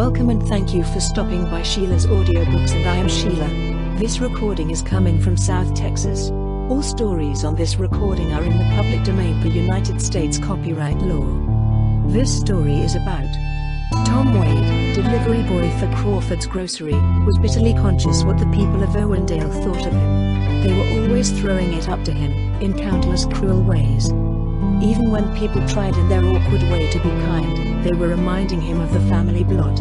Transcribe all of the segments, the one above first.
Welcome and thank you for stopping by Sheila's Audiobooks, and I am Sheila. This recording is coming from South Texas. All stories on this recording are in the public domain per United States copyright law. This story is about Tom Wade, delivery boy for Crawford's grocery, was bitterly conscious what the people of Owendale thought of him. They were always throwing it up to him, in countless cruel ways. Even when people tried in their awkward way to be kind, they were reminding him of the family blot.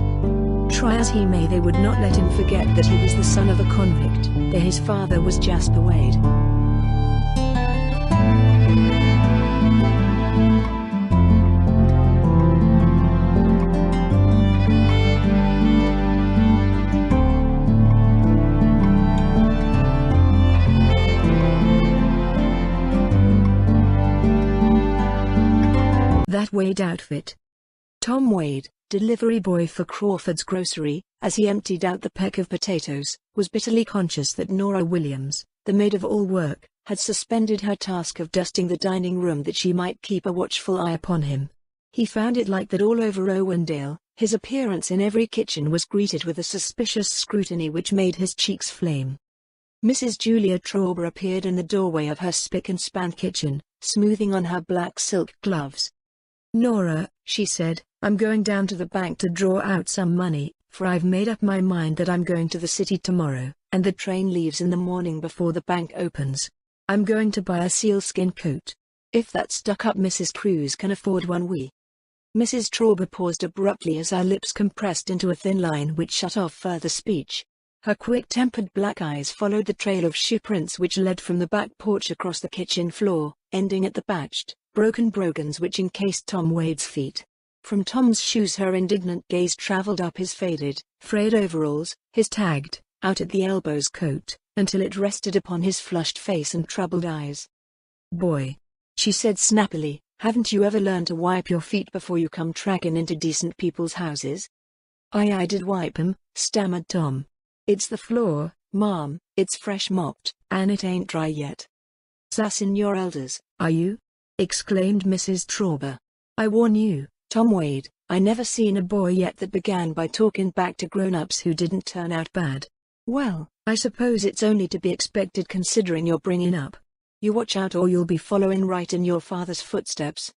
Try as he may, they would not let him forget that he was the son of a convict, that his father was Jasper Wade. That Wade outfit. Tom Wade, delivery boy for Crawford's grocery, as he emptied out the peck of potatoes, was bitterly conscious that Nora Williams, the maid of all work, had suspended her task of dusting the dining room that she might keep a watchful eye upon him. He found it like that all over Owendale. His appearance in every kitchen was greeted with a suspicious scrutiny which made his cheeks flame. Mrs. Julia Trauber appeared in the doorway of her spick-and-span kitchen, smoothing on her black silk gloves. "Nora," she said, "I'm going down to the bank to draw out some money, for I've made up my mind that I'm going to the city tomorrow, and the train leaves in the morning before the bank opens. I'm going to buy a sealskin coat. If that stuck-up Mrs. Cruz can afford one, we." Mrs. Trauber paused abruptly as her lips compressed into a thin line which shut off further speech. Her quick-tempered black eyes followed the trail of shoe prints which led from the back porch across the kitchen floor, ending at the patched, broken brogans which encased Tom Wade's feet. From Tom's shoes her indignant gaze traveled up his faded, frayed overalls, his tagged, out-at-the-elbows coat, until it rested upon his flushed face and troubled eyes. "Boy," she said snappily, "haven't you ever learned to wipe your feet before you come tracking into decent people's houses?" I did wipe 'em," stammered Tom. "It's the floor, Mom, it's fresh mopped, and it ain't dry yet." "Sassing your elders, are you?" exclaimed Mrs. Trauber. "I warn you, Tom Wade, I never seen a boy yet that began by talking back to grown-ups who didn't turn out bad." "Well, I suppose it's only to be expected considering you're bringing up. You watch out or you'll be following right in your father's footsteps."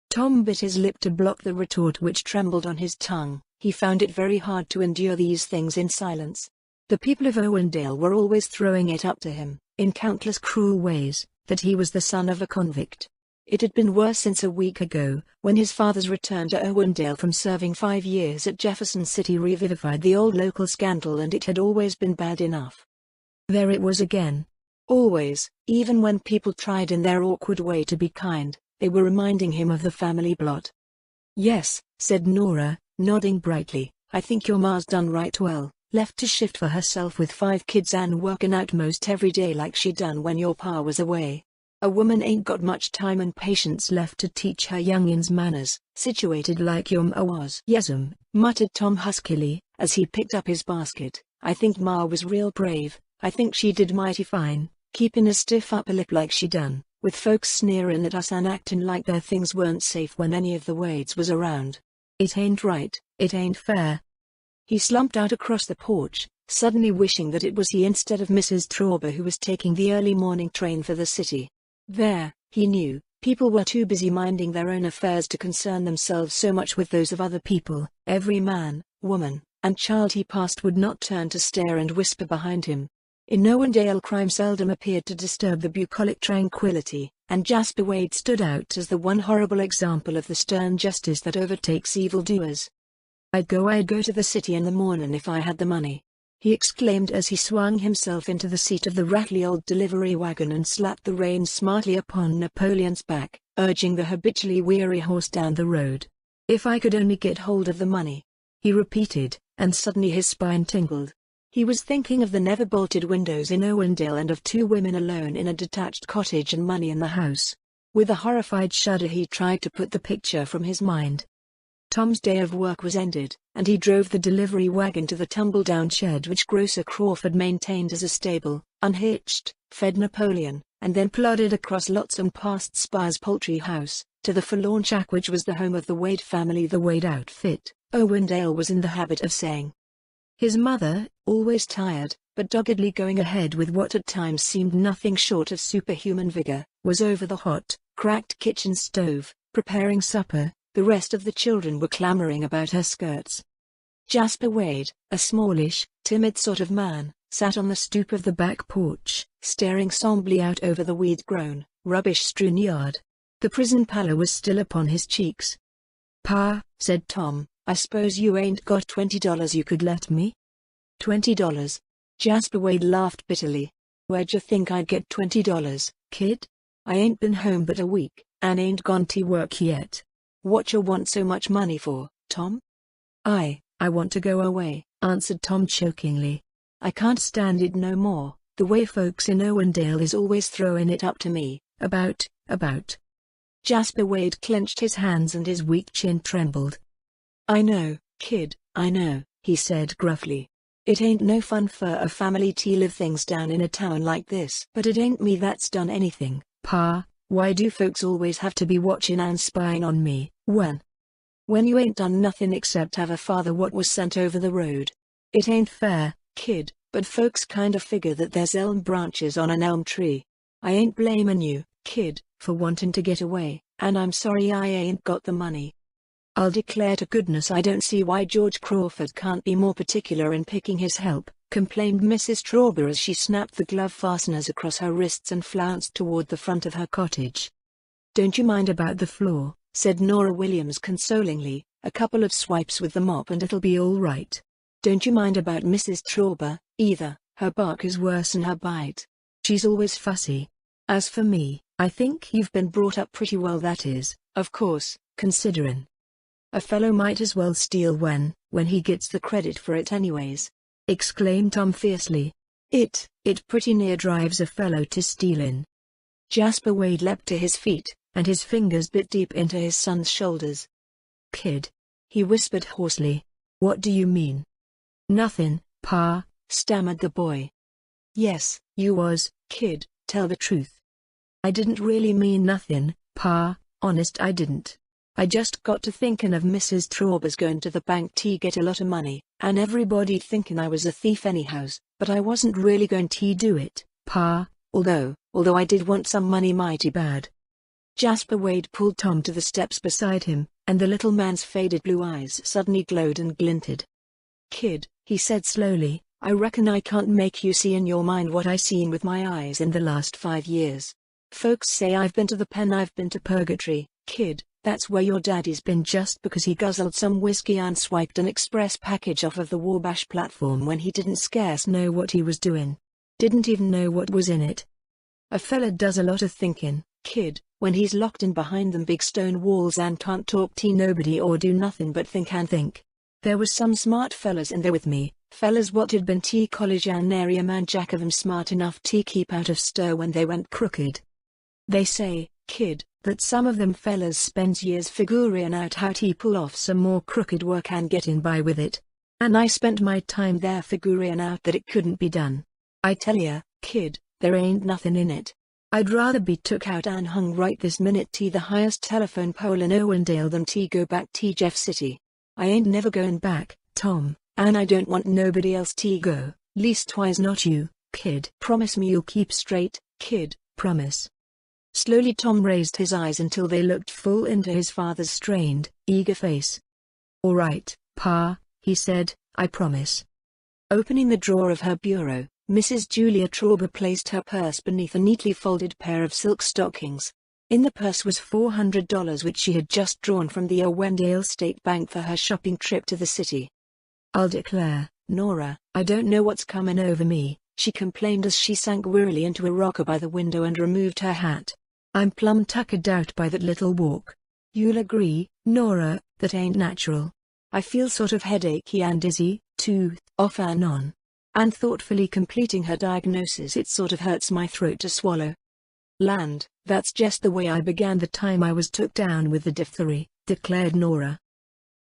Tom bit his lip to block the retort which trembled on his tongue. He found it very hard to endure these things in silence. The people of Owendale were always throwing it up to him, in countless cruel ways, that he was the son of a convict. It had been worse since a week ago, when his father's return to Owendale from serving 5 years at Jefferson City revivified the old local scandal, and it had always been bad enough. There it was again. Always, even when people tried in their awkward way to be kind, they were reminding him of the family blot. "Yes," said Nora, nodding brightly, "I think your ma's done right well, left to shift for herself with 5 kids and working out most every day like she done when your pa was away. A woman ain't got much time and patience left to teach her youngins manners, situated like your ma was." "Yes'm," muttered Tom huskily, as he picked up his basket. "I think ma was real brave. I think she did mighty fine, keeping a stiff upper lip like she done, with folks sneering at us and acting like their things weren't safe when any of the Wades was around. It ain't right, it ain't fair." He slumped out across the porch, suddenly wishing that it was he instead of Mrs. Trauber who was taking the early morning train for the city. There, he knew, people were too busy minding their own affairs to concern themselves so much with those of other people. Every man, woman, and child he passed would not turn to stare and whisper behind him. In Owendale crime seldom appeared to disturb the bucolic tranquility, and Jasper Wade stood out as the one horrible example of the stern justice that overtakes evildoers. I'd go to the city in the morning if I had the money," he exclaimed as he swung himself into the seat of the rattly old delivery wagon and slapped the reins smartly upon Napoleon's back, urging the habitually weary horse down the road. "If I could only get hold of the money," he repeated, and suddenly his spine tingled. He was thinking of the never-bolted windows in Owendale and of 2 women alone in a detached cottage and money in the house. With a horrified shudder he tried to put the picture from his mind. Tom's day of work was ended, and he drove the delivery wagon to the tumble-down shed which grocer Crawford maintained as a stable, unhitched, fed Napoleon, and then plodded across lots and past Spire's poultry house, to the forlorn shack which was the home of the Wade family. The Wade outfit, Owendale was in the habit of saying. His mother, always tired, but doggedly going ahead with what at times seemed nothing short of superhuman vigor, was over the hot, cracked kitchen stove, preparing supper. The rest of the children were clamoring about her skirts. Jasper Wade, a smallish, timid sort of man, sat on the stoop of the back porch, staring somberly out over the weed-grown, rubbish-strewn yard. The prison pallor was still upon his cheeks. "Pa," said Tom, "I suppose you ain't got $20 you could let me?" $20? Jasper Wade laughed bitterly. "Where'd you think I'd get $20, kid? I ain't been home but a week, and ain't gone to work yet. What you want so much money for, Tom?" I want to go away," answered Tom chokingly. "I can't stand it no more, the way folks in Owendale is always throwing it up to me, about. Jasper Wade clenched his hands and his weak chin trembled. "I know, kid, I know," he said gruffly. "It ain't no fun for a family to live things down in a town like this. But it ain't me that's done anything, Pa. Why do folks always have to be watching and spying on me, when you ain't done nothing except have a father what was sent over the road? It ain't fair, kid, but folks kinda figure that there's elm branches on an elm tree. I ain't blaming you, kid, for wanting to get away, and I'm sorry I ain't got the money. I'll declare to goodness I don't see why George Crawford can't be more particular in picking his help," complained Mrs. Strawberry as she snapped the glove fasteners across her wrists and flounced toward the front of her cottage. "Don't you mind about the floor," said Nora Williams consolingly, "a couple of swipes with the mop and it'll be all right. Don't you mind about Mrs. Strawberry, either, her bark is worse'n her bite. She's always fussy. As for me, I think you've been brought up pretty well, that is, of course, considerin'. A fellow might as well steal when he gets the credit for it anyways," exclaimed Tom fiercely. It pretty near drives a fellow to stealin'." Jasper Wade leapt to his feet, and his fingers bit deep into his son's shoulders. "Kid," he whispered hoarsely. "What do you mean?" "Nothin', Pa," stammered the boy. "Yes, you was, kid, tell the truth." "I didn't really mean nothin', Pa, honest I didn't. I just got to thinkin' of Mrs. Strawberry's going to the bank to get a lot of money, and everybody thinkin' I was a thief anyhows, but I wasn't really going to do it, Pa, although I did want some money mighty bad." Jasper Wade pulled Tom to the steps beside him, and the little man's faded blue eyes suddenly glowed and glinted. "Kid," he said slowly, "I reckon I can't make you see in your mind what I seen with my eyes in the last 5 years. Folks say I've been to the pen, I've been to purgatory, kid. That's where your daddy's been just because he guzzled some whiskey and swiped an express package off of the Wabash platform when he didn't scarce know what he was doing. Didn't even know what was in it. A fella does a lot of thinkin', kid, when he's locked in behind them big stone walls and can't talk to nobody or do nothing but think and think. There was some smart fellas in there with me, fellas what had been to college and nary a man jack of 'em smart enough to keep out of stir when they went crooked. They say, kid, that some of them fellas spends years figuring out how to pull off some more crooked work and getting by with it. And I spent my time there figuring out that it couldn't be done. I tell ya, kid, there ain't nothing in it. I'd rather be took out and hung right this minute to the highest telephone pole in Owendale than to go back to Jeff City. I ain't never going back, Tom, and I don't want nobody else to go, leastwise not you, kid. Promise me you'll keep straight, kid, promise." Slowly Tom raised his eyes until they looked full into his father's strained, eager face. "All right, Pa," he said, "I promise." Opening the drawer of her bureau, Mrs. Julia Strawberry placed her purse beneath a neatly folded pair of silk stockings. In the purse was $400 which she had just drawn from the Owendale State Bank for her shopping trip to the city. "I'll declare, Nora, I don't know what's comin' over me," she complained as she sank wearily into a rocker by the window and removed her hat. "I'm plumb tuckered out by that little walk. You'll agree, Nora, that ain't natural. I feel sort of headachy and dizzy, too, off and on. And thoughtfully completing her diagnosis, it sort of hurts my throat to swallow. Land, that's just the way I began the time I was took down with the diphthery," declared Nora.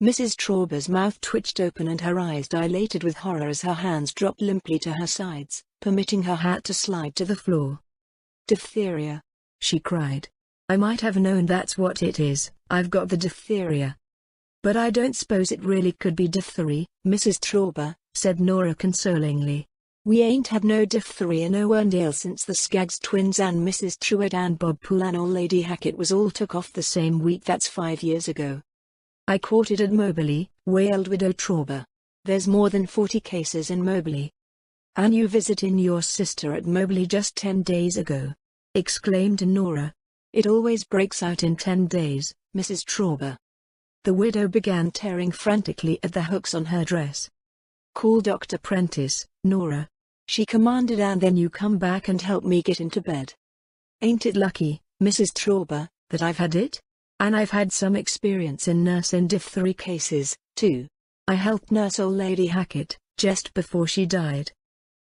Mrs. Trauber's mouth twitched open and her eyes dilated with horror as her hands dropped limply to her sides, permitting her hat to slide to the floor. "Diphtheria," she cried. "I might have known that's what it is. I've got the diphtheria." "But I don't suppose it really could be diphthery, Mrs. Trauber," said Nora consolingly. "We ain't had no diphthery in Owendale since the Skaggs twins and Mrs. Truett and Bob Poole and old Lady Hackett was all took off the same week. That's 5 years ago." "I caught it at Moberly," wailed Widow Trauber. "There's more than 40 cases in Moberly." "And you visiting your sister at Moberly just 10 days ago?" exclaimed Nora. "It always breaks out in 10 days, Mrs. Trauber." The widow began tearing frantically at the hooks on her dress. "Call Dr. Prentice, Nora," she commanded, "and then you come back and help me get into bed. Ain't it lucky, Mrs. Trauber, that I've had it? And I've had some experience in nursing diphthery cases, too. I helped nurse old Lady Hackett, just before she died."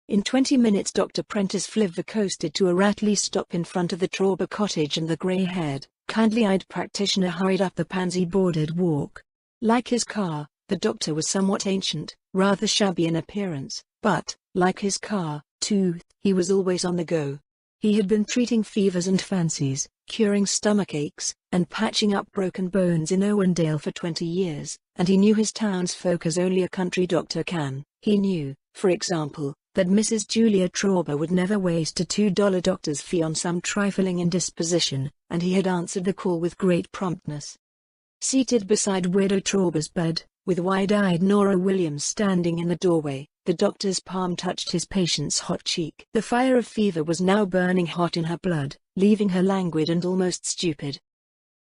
In 20 minutes Dr. Prentice Flivver coasted to a rattly stop in front of the Trauber cottage, and the grey-haired, kindly-eyed practitioner hurried up the pansy-bordered walk. Like his car, the doctor was somewhat ancient, rather shabby in appearance, but, like his car, too, he was always on the go. He had been treating fevers and fancies, curing stomachaches, and patching up broken bones in Owendale for 20 years, and he knew his townsfolk as only a country doctor can. He knew, for example, that Mrs. Julia Trauber would never waste a $2 doctor's fee on some trifling indisposition, and he had answered the call with great promptness. Seated beside Widow Trauber's bed, with wide-eyed Nora Williams standing in the doorway, the doctor's palm touched his patient's hot cheek. The fire of fever was now burning hot in her blood, leaving her languid and almost stupid.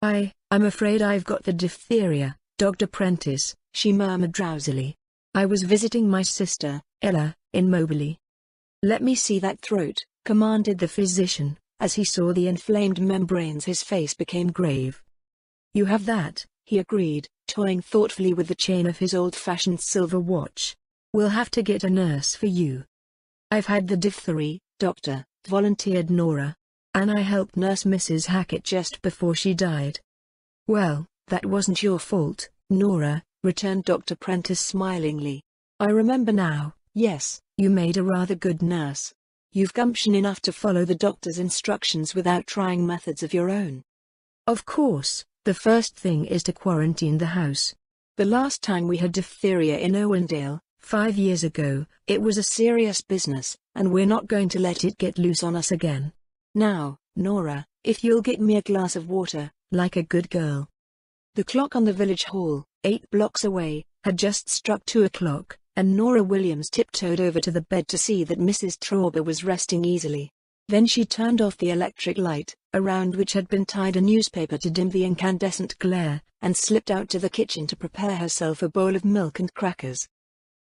I'm afraid I've got the diphtheria, Dr. Prentice," she murmured drowsily. "I was visiting my sister, Ella, in Moberly." "Let me see that throat," commanded the physician. As he saw the inflamed membranes his face became grave. "You have that," he agreed, toying thoughtfully with the chain of his old-fashioned silver watch. "We'll have to get a nurse for you." "I've had the diphthery, doctor," volunteered Nora. "And I helped nurse Mrs. Hackett just before she died." "Well, that wasn't your fault, Nora," returned Dr. Prentice smilingly. "I remember now. Yes, you made a rather good nurse. You've gumption enough to follow the doctor's instructions without trying methods of your own. Of course, the first thing is to quarantine the house. The last time we had diphtheria in Owendale, 5 years ago, it was a serious business, and we're not going to let it get loose on us again. Now, Nora, if you'll get me a glass of water, like a good girl." The clock on the village hall, 8 blocks away, had just struck 2 o'clock, and Nora Williams tiptoed over to the bed to see that Mrs. Trauber was resting easily. Then she turned off the electric light, around which had been tied a newspaper to dim the incandescent glare, and slipped out to the kitchen to prepare herself a bowl of milk and crackers.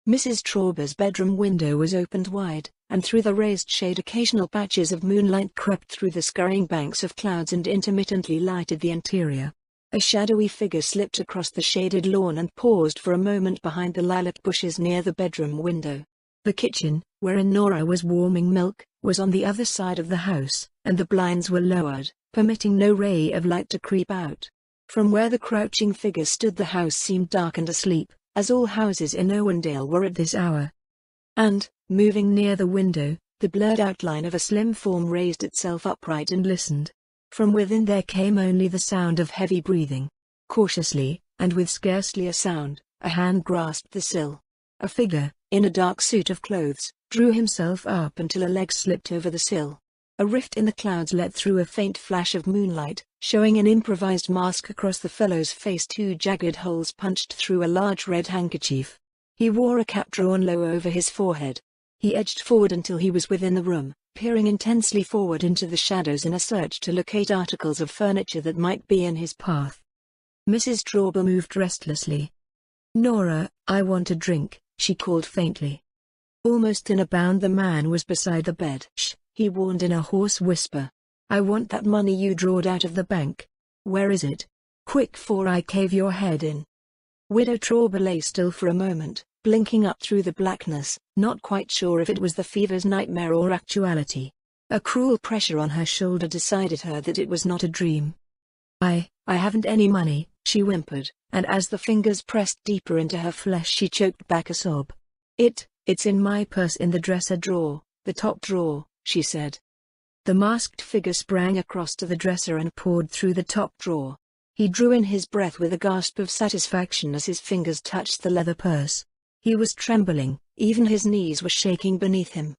Mrs. Trauber's bedroom window was opened wide, and through the raised shade occasional patches of moonlight crept through the scurrying banks of clouds and intermittently lighted the interior. A shadowy figure slipped across the shaded lawn and paused for a moment behind the lilac bushes near the bedroom window. The kitchen, wherein Nora was warming milk, was on the other side of the house, and the blinds were lowered, permitting no ray of light to creep out. From where the crouching figure stood the house seemed dark and asleep, as all houses in Owendale were at this hour. And, moving near the window, the blurred outline of a slim form raised itself upright and listened. From within there came only the sound of heavy breathing. Cautiously, and with scarcely a sound, a hand grasped the sill. A figure, in a dark suit of clothes, drew himself up until a leg slipped over the sill. A rift in the clouds let through a faint flash of moonlight, showing an improvised mask across the fellow's face, 2 jagged holes punched through a large red handkerchief. He wore a cap drawn low over his forehead. He edged forward until he was within the room, peering intensely forward into the shadows in a search to locate articles of furniture that might be in his path. Mrs. Trauber moved restlessly. "Nora, I want a drink," she called faintly. Almost in a bound the man was beside the bed. "Shh," he warned in a hoarse whisper. "I want that money you drawed out of the bank. Where is it? Quick, 'fore I cave your head in." Widow Trauber lay still for a moment, blinking up through the blackness, not quite sure if it was the fever's nightmare or actuality. A cruel pressure on her shoulder decided her that it was not a dream. I haven't any money," she whimpered, and as the fingers pressed deeper into her flesh she choked back a sob. It's in my purse in the dresser drawer, the top drawer," she said. The masked figure sprang across to the dresser and pawed through the top drawer. He drew in his breath with a gasp of satisfaction as his fingers touched the leather purse. He was trembling, even his knees were shaking beneath him.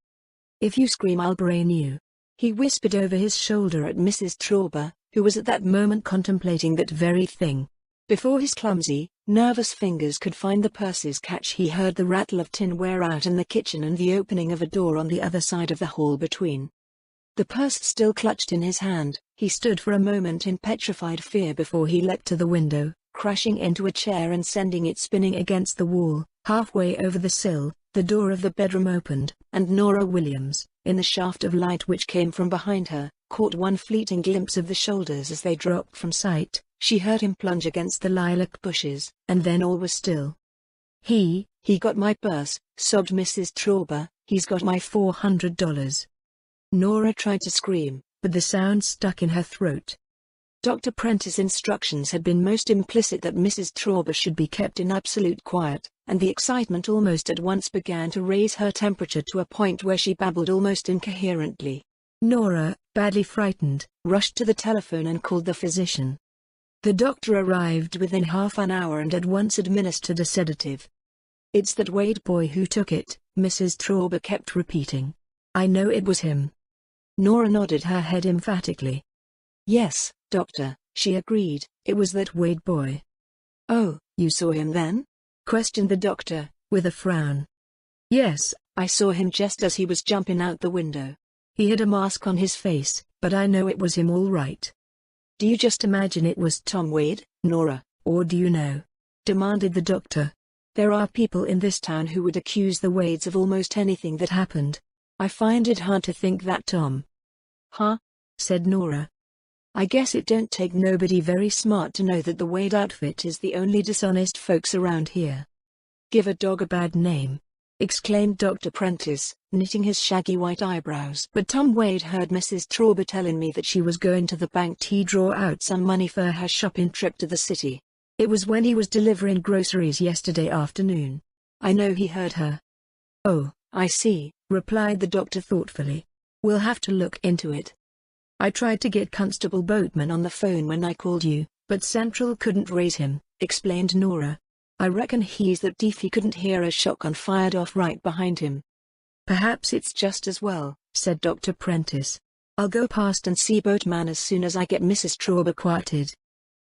"If you scream I'll brain you," he whispered over his shoulder at Mrs. Traube, who was at that moment contemplating that very thing. Before his clumsy, nervous fingers could find the purse's catch he heard the rattle of tinware out in the kitchen and the opening of a door on the other side of the hall between. The purse still clutched in his hand, he stood for a moment in petrified fear before he leapt to the window, crashing into a chair and sending it spinning against the wall. Halfway over the sill, the door of the bedroom opened, and Nora Williams, in the shaft of light which came from behind her, caught one fleeting glimpse of the shoulders as they dropped from sight. She heard him plunge against the lilac bushes, and then all was still. He got my purse," sobbed Mrs. Traube. "He's got my $400. Nora tried to scream, but the sound stuck in her throat. Dr. Prentice's instructions had been most implicit that Mrs. Traube should be kept in absolute quiet, and the excitement almost at once began to raise her temperature to a point where she babbled almost incoherently. Nora, badly frightened, rushed to the telephone and called the physician. The doctor arrived within half an hour and at once administered a sedative. "It's that Wade boy who took it," Mrs. Traube kept repeating. "I know it was him." Nora nodded her head emphatically. "Yes, doctor," she agreed, "it was that Wade boy." "Oh, you saw him then?" questioned the doctor, with a frown. "Yes, I saw him just as he was jumping out the window. He had a mask on his face, but I know it was him all right." "Do you just imagine it was Tom Wade, Nora, or do you know?" demanded the doctor. "There are people in this town who would accuse the Wades of almost anything that happened. I find it hard to think that Tom." "Huh?" said Nora. "I guess it don't take nobody very smart to know that the Wade outfit is the only dishonest folks around here." "Give a dog a bad name," exclaimed Dr. Prentice, knitting his shaggy white eyebrows. "But Tom Wade heard Mrs. Traube telling me that she was going to the bank to draw out some money for her shopping trip to the city. It was when he was delivering groceries yesterday afternoon. I know he heard her." "Oh, I see," replied the doctor thoughtfully. "We'll have to look into it. I tried to get Constable Boatman on the phone when I called you, but Central couldn't raise him," explained Nora. "I reckon he's that deaf he couldn't hear a shotgun fired off right behind him." "Perhaps it's just as well," said Dr. Prentice. "I'll go past and see Boatman as soon as I get Mrs. Traube quieted."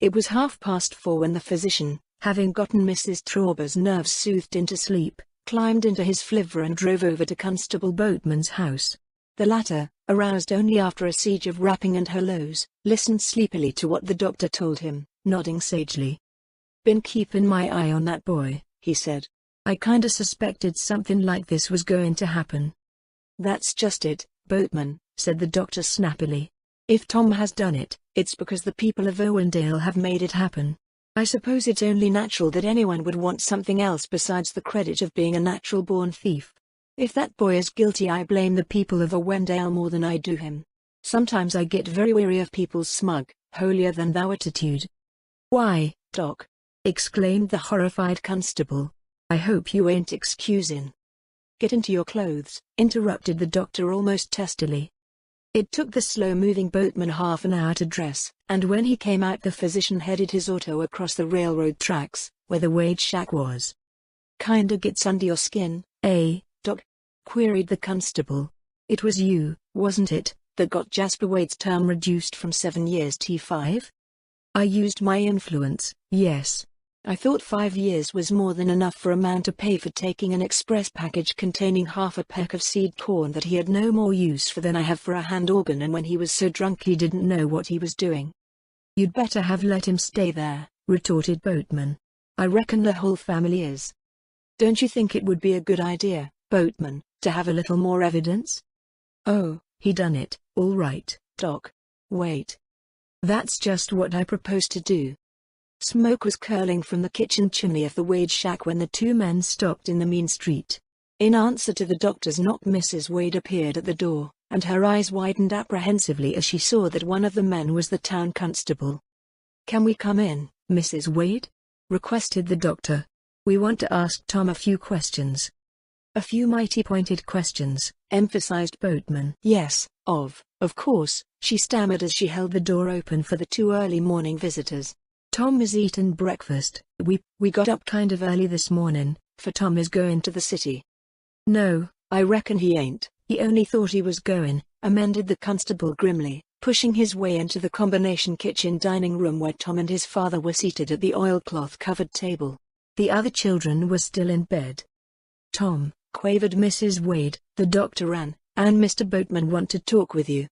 It was 4:30 when the physician, having gotten Mrs. Traube's nerves soothed into sleep, climbed into his flivver and drove over to Constable Boatman's house. The latter, aroused only after a siege of rapping and hellos, listened sleepily to what the doctor told him, nodding sagely. "Been keeping my eye on that boy," he said. "I kinda suspected something like this was going to happen." "That's just it, Boatman," said the doctor snappily. "If Tom has done it, it's because the people of Owendale have made it happen. I suppose it's only natural that anyone would want something else besides the credit of being a natural-born thief. If that boy is guilty I blame the people of Owendale more than I do him. Sometimes I get very weary of people's smug, holier-than-thou attitude." "Why, Doc," exclaimed the horrified constable. "I hope you ain't excusing." "Get into your clothes," interrupted the doctor almost testily. It took the slow-moving boatman half an hour to dress, and when he came out the physician headed his auto across the railroad tracks, where the Wade shack was. "Kinda gets under your skin, eh, Doc?" queried the constable. "It was you, wasn't it, that got Jasper Wade's term reduced from 7 years to 5? "I used my influence, yes. I thought 5 years was more than enough for a man to pay for taking an express package containing half a peck of seed corn that he had no more use for than I have for a hand organ, and when he was so drunk he didn't know what he was doing." "You'd better have let him stay there," retorted Boatman. "I reckon the whole family is. Don't you think it would be a good idea, Boatman, to have a little more evidence?" "Oh, he done it, all right, Doc. Wait. That's just what I propose to do." Smoke was curling from the kitchen chimney of the Wade shack when the two men stopped in the mean street. In answer to the doctor's knock, Mrs. Wade appeared at the door, and her eyes widened apprehensively as she saw that one of the men was the town constable. "Can we come in, Mrs. Wade?" requested the doctor. "We want to ask Tom a few questions." "A few mighty pointed questions," emphasized Boatman. "Yes, of course," she stammered as she held the door open for the two early morning visitors. "Tom has eaten breakfast. We got up kind of early this morning, for Tom is going to the city." "No, I reckon he ain't. He only thought he was going," amended the constable grimly, pushing his way into the combination kitchen dining room where Tom and his father were seated at the oilcloth-covered table. The other children were still in bed. "Tom," quavered Mrs. Wade, "the doctor and Mr. Boatman want to talk with you."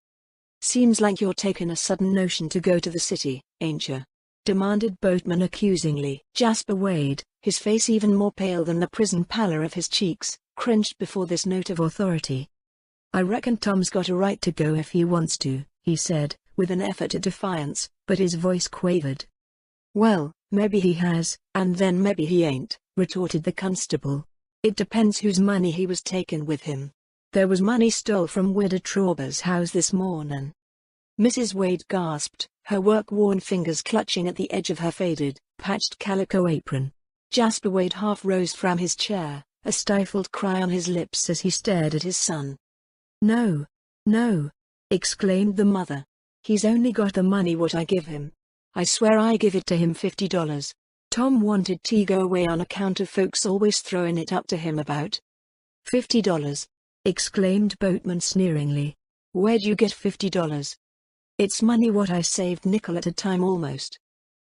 "Seems like you're taking a sudden notion to go to the city, ain't you?" demanded Boatman accusingly. Jasper Wade, his face even more pale than the prison pallor of his cheeks, cringed before this note of authority. "I reckon Tom's got a right to go if he wants to," he said, with an effort at defiance, but his voice quavered. "Well, maybe he has, and then maybe he ain't," retorted the constable. "It depends whose money he was taking with him. There was money stole from Widow Trauber's house this morning." Mrs. Wade gasped, her work-worn fingers clutching at the edge of her faded, patched calico apron. Jasper Wade half rose from his chair, a stifled cry on his lips as he stared at his son. "No, no," exclaimed the mother. "He's only got the money what I give him. I swear I give it to him $50. Tom wanted to go away on account of folks always throwing it up to him about." $50? exclaimed Boatman sneeringly. "Where'd you get $50? It's money what I saved nickel at a time almost."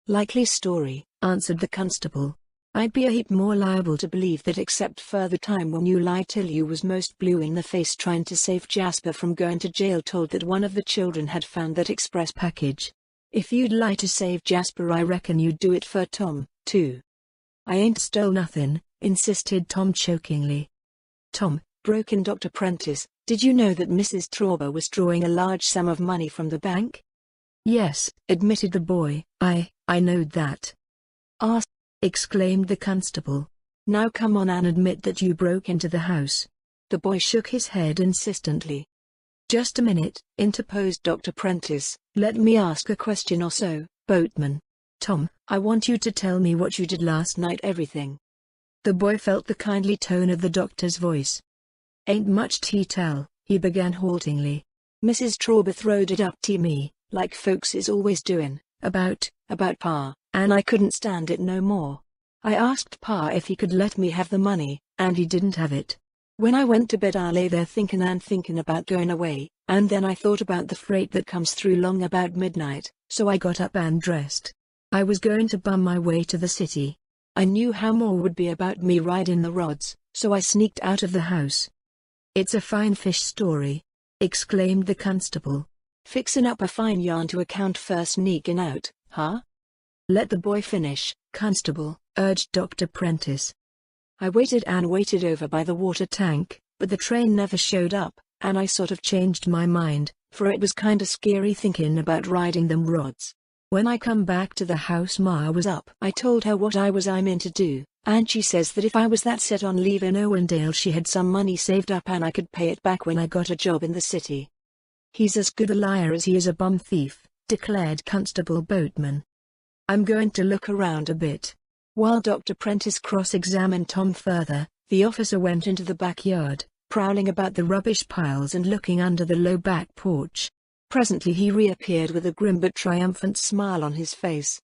"Likely story," answered the constable. "I'd be a heap more liable to believe that except further time when you lied till you was most blue in the face trying to save Jasper from going to jail, told that one of the children had found that express package. If you'd lie to save Jasper, I reckon you'd do it for Tom, too." "I ain't stole nothing," insisted Tom chokingly. "Tom," broke in Dr. Prentice, "did you know that Mrs. Trauber was drawing a large sum of money from the bank?" "Yes," admitted the boy, I knowed that." "Ah," exclaimed the constable. "Now come on and admit that you broke into the house." The boy shook his head insistently. "Just a minute," interposed Dr. Prentice. "Let me ask a question or so, Boatman. Tom, I want you to tell me what you did last night, everything." The boy felt the kindly tone of the doctor's voice. "Ain't much to tell," he began haltingly. "Mrs. Trauber throwed it up to me, like folks is always doing, about Pa, and I couldn't stand it no more. I asked Pa if he could let me have the money, and he didn't have it. When I went to bed I lay there thinking about going away, and then I thought about the freight that comes through long about midnight, so I got up and dressed. I was going to bum my way to the city. I knew how more would be about me riding the rods, so I sneaked out of the house." "It's a fine fish story," exclaimed the constable. "Fixin' up a fine yarn to account for sneaking out, huh?" "Let the boy finish, constable," urged Dr. Prentice. "I waited and waited over by the water tank, but the train never showed up, and I sort of changed my mind, for it was kinda scary thinking about riding them rods. When I come back to the house Ma was up. I told her what I'm in to do, and she says that if I was that set on leaving Owendale she had some money saved up and I could pay it back when I got a job in the city." "He's as good a liar as he is a bum thief," declared Constable Boatman. "I'm going to look around a bit." While Dr. Prentice cross-examined Tom further, the officer went into the backyard, prowling about the rubbish piles and looking under the low back porch. Presently he reappeared with a grim but triumphant smile on his face.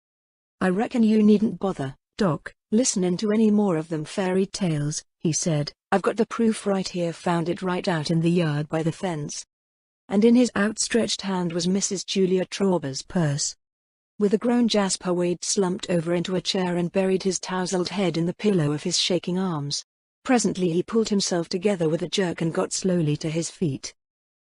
"I reckon you needn't bother, Doc, listening to any more of them fairy tales," he said. "I've got the proof right here, found it right out in the yard by the fence." And in his outstretched hand was Mrs. Julia Trauber's purse. With a groan Jasper Wade slumped over into a chair and buried his tousled head in the pillow of his shaking arms. Presently he pulled himself together with a jerk and got slowly to his feet.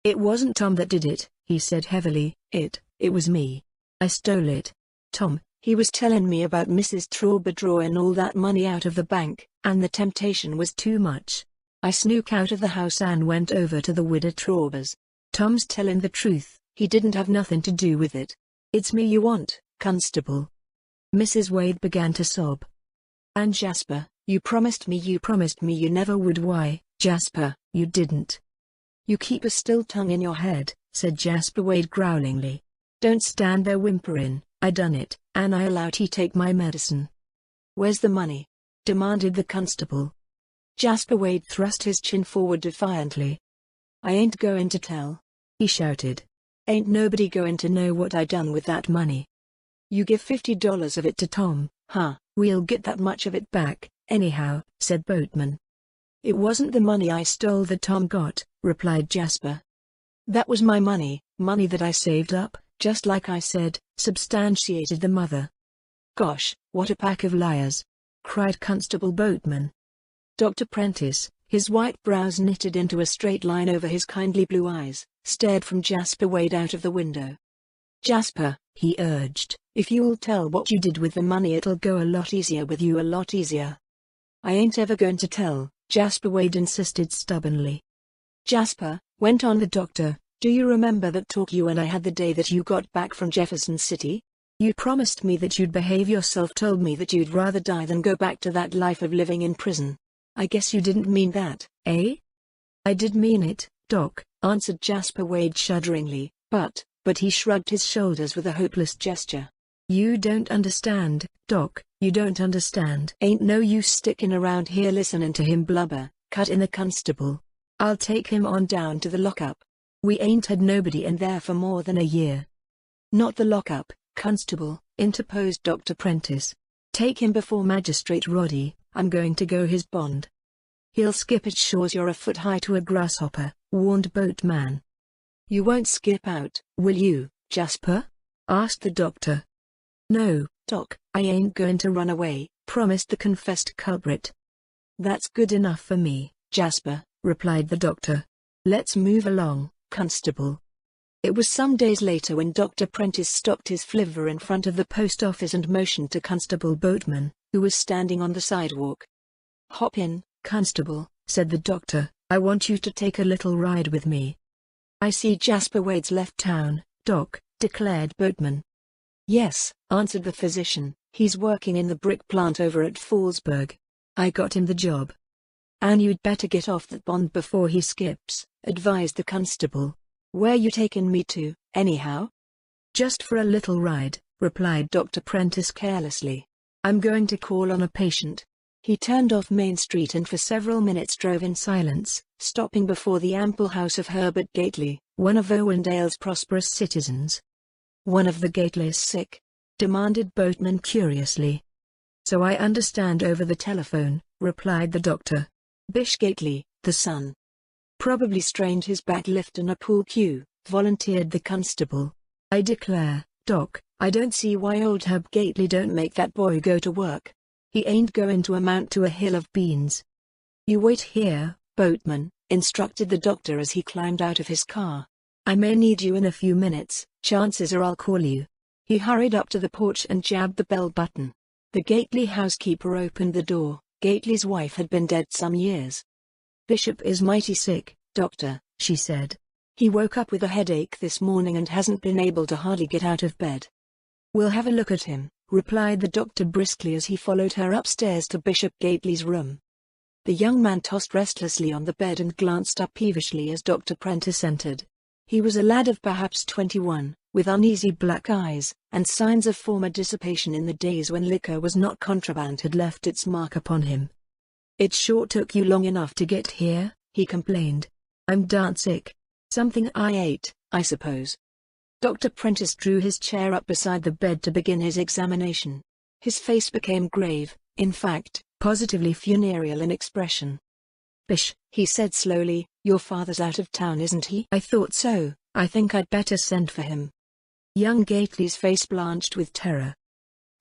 "It wasn't Tom that did it," he said heavily. It was me. I stole it. Tom, he was telling me about Mrs. Trauber drawing all that money out of the bank, and the temptation was too much. I snook out of the house and went over to the Widow Trauber's. Tom's telling the truth, he didn't have nothing to do with it. It's me you want, constable." Mrs. Wade began to sob. "And Jasper, you promised me you never would." "Why, Jasper, you didn't." "You keep a still tongue in your head," said Jasper Wade growlingly. "Don't stand there whimpering. I done it, and I allowed he take my medicine." Where's the money?" demanded the constable. Jasper Wade thrust his chin forward defiantly. "I ain't going to tell," he shouted. "Ain't nobody going to know what I done with that money. You give $50 of it to Tom, huh? We'll get that much of it back, anyhow," said Boatman. "It wasn't the money I stole that Tom got," replied Jasper. "That was my money that I saved up, just like I said," substantiated the mother. "Gosh, what a pack of liars!" cried Constable Boatman. Dr. Prentice, his white brows knitted into a straight line over his kindly blue eyes, stared from Jasper Wade out of the window. "Jasper," he urged, "if you'll tell what you did with the money it'll go a lot easier with you, a lot easier." "I ain't ever going to tell," Jasper Wade insisted stubbornly. "Jasper," went on the doctor, "do you remember that talk you and I had the day that you got back from Jefferson City? You promised me that you'd behave yourself, told me that you'd rather die than go back to that life of living in prison. I guess you didn't mean that, eh?" "I did mean it, Doc," answered Jasper Wade shudderingly, but he shrugged his shoulders with a hopeless gesture. "You don't understand, Doc, you don't understand." "Ain't no use sticking around here listening to him blubber," cut in the constable. "I'll take him on down to the lockup. We ain't had nobody in there for more than a year." "Not the lockup, Constable," interposed Dr. Prentice. "Take him before Magistrate Roddy. I'm going to go his bond." "He'll skip it, sure's you're a foot high to a grasshopper," warned Boatman. "You won't skip out, will you, Jasper?" asked the doctor. "No, Doc, I ain't going to run away," promised the confessed culprit. "That's good enough for me, Jasper," replied the doctor. "Let's move along, Constable." It was some days later when Dr. Prentice stopped his flivver in front of the post office and motioned to Constable Boatman, who was standing on the sidewalk. "Hop in, Constable," said the doctor. "I want you to take a little ride with me." "I see Jasper Wade's left town, Doc," declared Boatman. "Yes," answered the physician, "he's working in the brick plant over at Fallsburg. I got him the job." "And you'd better get off that bond before he skips," advised the constable. "Where you taking me to, anyhow?" "Just for a little ride," replied Dr. Prentice carelessly. "I'm going to call on a patient." He turned off Main Street and for several minutes drove in silence, stopping before the ample house of Herbert Gately, one of Owendale's prosperous citizens. "One of the Gately's sick?" demanded Boatman curiously. "So I understand over the telephone," replied the doctor. "Bish Gately, the son. Probably strained his back lifting a pool cue," volunteered the constable. "I declare, Doc, I don't see why old Herb Gately don't make that boy go to work. He ain't going to amount to a hill of beans." "You wait here, Boatman," instructed the doctor as he climbed out of his car. "I may need you in a few minutes, chances are I'll call you." He hurried up to the porch and jabbed the bell button. The Gately housekeeper opened the door. Gately's wife had been dead some years. "Bishop is mighty sick, doctor," she said. "He woke up with a headache this morning and hasn't been able to hardly get out of bed." "We'll have a look at him," replied the doctor briskly as he followed her upstairs to Bishop Gately's room. The young man tossed restlessly on the bed and glanced up peevishly as Dr. Prentice entered. He was a lad of perhaps 21, with uneasy black eyes, and signs of former dissipation in the days when liquor was not contraband had left its mark upon him. "It sure took you long enough to get here," he complained. "I'm darn sick. Something I ate, I suppose." Dr. Prentice drew his chair up beside the bed to begin his examination. His face became grave, in fact, positively funereal in expression. "Bish," he said slowly, "your father's out of town, isn't he?" "I thought so. I think I'd better send for him." Young Gately's face blanched with terror.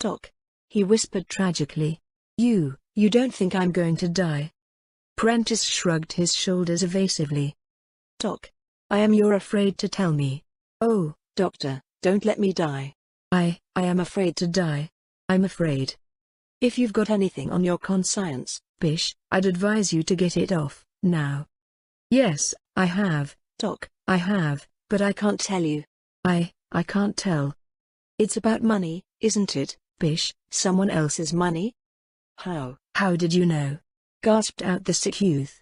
"Doc," he whispered tragically. You don't think I'm going to die?" Prentice shrugged his shoulders evasively. "Doc, you're afraid to tell me." "Oh, doctor, don't let me die." I am afraid to die. I'm afraid." "If you've got anything on your conscience, Bish, I'd advise you to get it off, now." "Yes, I have, Doc, I have, but I can't tell you." I can't tell." "It's about money, isn't it, Bish, someone else's money?" How did you know?" gasped out the sick youth.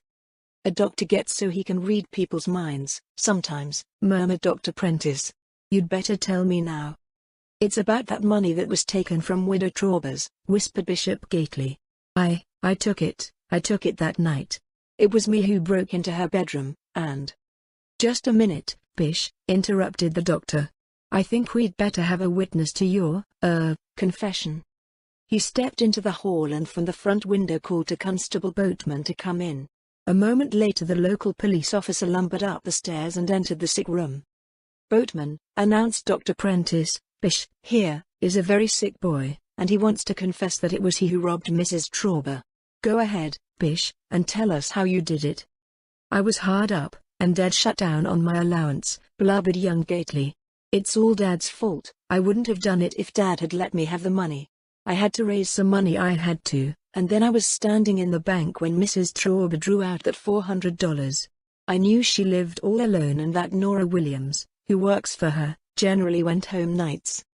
"A doctor gets so he can read people's minds, sometimes," murmured Dr. Prentice. "You'd better tell me now." It's about that money that was taken from Widow Traubers, whispered Bishop Gately. I took it that night. It was me who broke into her bedroom, and—" "Just a minute, Bish," interrupted the doctor. "I think we'd better have a witness to your, confession." He stepped into the hall and from the front window called to Constable Boatman to come in. A moment later the local police officer lumbered up the stairs and entered the sick room. "Boatman," announced Dr. Prentice, "Bish, here, is a very sick boy, and he wants to confess that it was he who robbed Mrs. Trauber. Go ahead, Bish, and tell us how you did it." "I was hard up, and Dad shut down on my allowance," blubbered young Gately. "It's all Dad's fault. I wouldn't have done it if Dad had let me have the money. I had to raise some money, I had to, and then I was standing in the bank when Mrs. Trauber drew out that $400. I knew she lived all alone and that Nora Williams, who works for her, generally went home nights.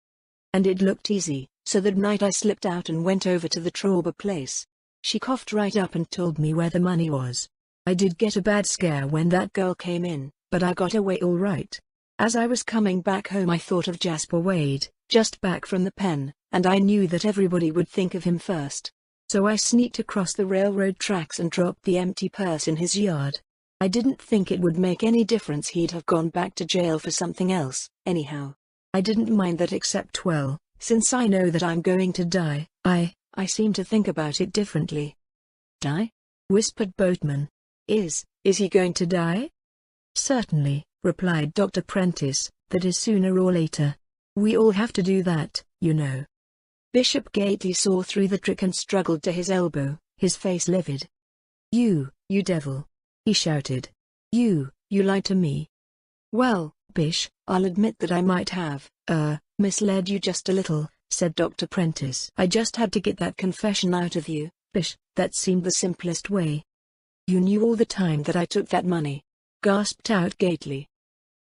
And it looked easy, so that night I slipped out and went over to the Trauber place. She coughed right up and told me where the money was. I did get a bad scare when that girl came in, but I got away all right. As I was coming back home I thought of Jasper Wade, just back from the pen, and I knew that everybody would think of him first. So I sneaked across the railroad tracks and dropped the empty purse in his yard. I didn't think it would make any difference, he'd have gone back to jail for something else, anyhow. I didn't mind that except, well, since I know that I'm going to die, I seem to think about it differently." "Die?" whispered Boatman. Is he going to die?" "Certainly," replied Dr. Prentice, "that is sooner or later. We all have to do that, you know." Bishop Gately saw through the trick and struggled to his elbow, his face livid. You devil!" he shouted. You lied to me." "Well, Bish, I'll admit that I might have, misled you just a little," said Dr. Prentice. "I just had to get that confession out of you, Bish, that seemed the simplest way." "You knew all the time that I took that money?" gasped out Gately.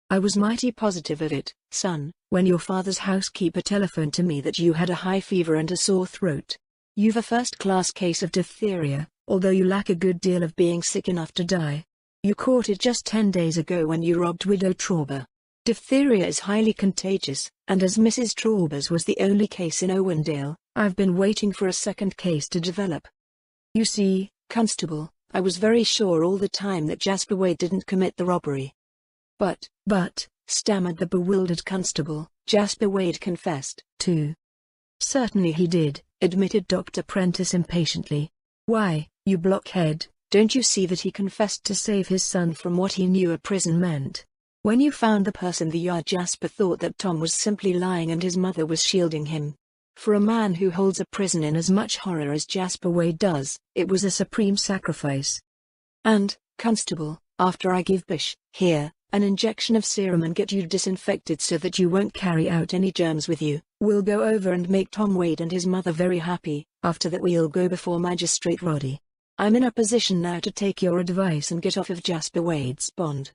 "I was mighty positive of it, son, when your father's housekeeper telephoned to me that you had a high fever and a sore throat. You've a first-class case of diphtheria, although you lack a good deal of being sick enough to die. You caught it just 10 days ago when you robbed Widow Trauber. Diphtheria is highly contagious, and as Mrs. Trauber's was the only case in Owendale, I've been waiting for a second case to develop. You see, Constable, I was very sure all the time that Jasper Wade didn't commit the robbery." But, stammered the bewildered constable, "Jasper Wade confessed, too." "Certainly he did," admitted Dr. Prentice impatiently. "Why, you blockhead, don't you see that he confessed to save his son from what he knew a prison meant? When you found the purse in the yard, Jasper thought that Tom was simply lying and his mother was shielding him. For a man who holds a prison in as much horror as Jasper Wade does, it was a supreme sacrifice. And, Constable, after I give Bish, here, an injection of serum and get you disinfected so that you won't carry out any germs with you, we'll go over and make Tom Wade and his mother very happy. After that we'll go before Magistrate Roddy. I'm in a position now to take your advice and get off of Jasper Wade's bond."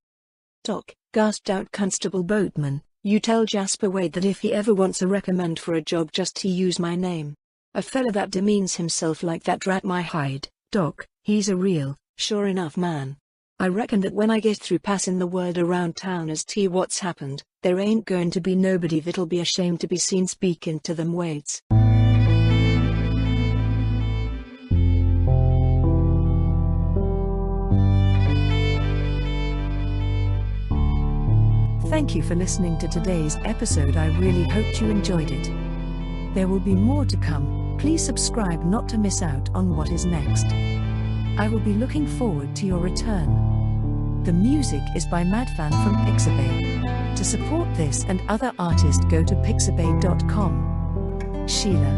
"Doc," gasped out Constable Boatman, "you tell Jasper Wade that if he ever wants a recommend for a job just to use my name. A fella that demeans himself like that rat my hide, Doc, he's a real, sure enough man. I reckon that when I get through passing the word around town as to what's happened, there ain't going to be nobody that'll be ashamed to be seen speaking to them Wades." Thank you for listening to today's episode. I really hoped you enjoyed it. There will be more to come. Please subscribe not to miss out on what is next. I will be looking forward to your return. The music is by Madfan from Pixabay. To support this and other artists, go to pixabay.com. Sheila.